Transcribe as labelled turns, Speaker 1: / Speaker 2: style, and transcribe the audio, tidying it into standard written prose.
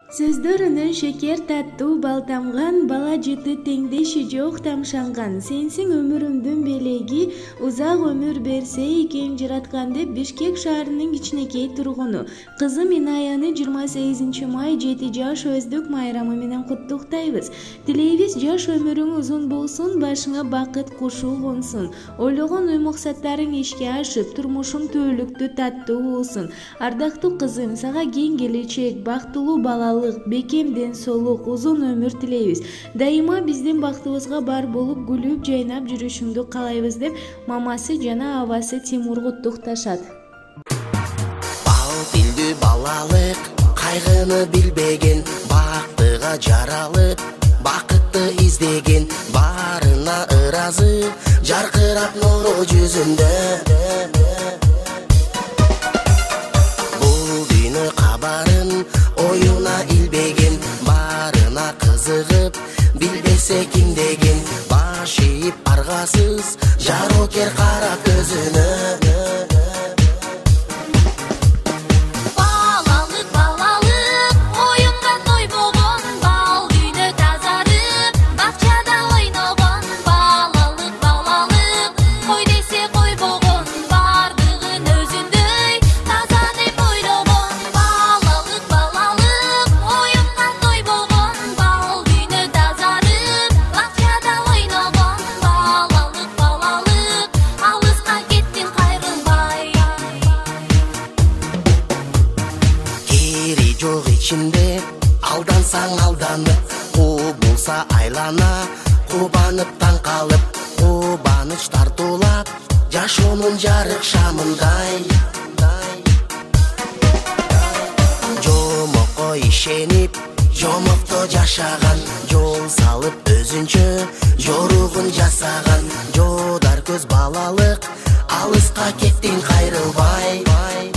Speaker 1: Сөздөрүнөн шекер таттуу балтамган, бала жыты теңдеши жок тамшанган. Сенсиң өмүрүмдүн белеги, узак өмүр берсе экен жараткан деп Бишкек шаарынын кичинекей тургуну кызым Инаяны 28 май 7 жаш өздүк майрамы менен куттуктайбыз. Тилейбиз жаш өмүрүң узун болсун, башыңа бакыт кушу консун. Ойлогон ой максаттарың ишке ашып, турмушуң түбөлүктүү таттуу болсун. Ардактуу кызым, сага кең келечек, бактылуу балалык, бекем ден соолук, узун өмүр тилейбиз. Дайыма биздин бактыбызга бар болуп, гүлүп, жайнап жүрүшүңдү каалайбыз деп мамасы жана абасы Тимур куттукташат.
Speaker 2: Бал тилдүү балалык, кайгыны билбеген, бактыга жаралып, бакытты издеген, барына ыраазы, жаркырап нуру жүзүндө. Бул дүйнө кабарын оюна илбеген, барына кызыгып, билбесе ким деген, баш ийип аргасыз, жарокер карап көзүнө. Жок ичинде алдансаң алданып, кубулса айлана, кубанып таң калып, кубаныч тартуулап, жашоонун жарык шамындай. Жомокко ишенип, жомокто жашаган, жол салып өзүнчө жоругун жасаган, жодар көз балалык, алыска кеттиң кайрылбай.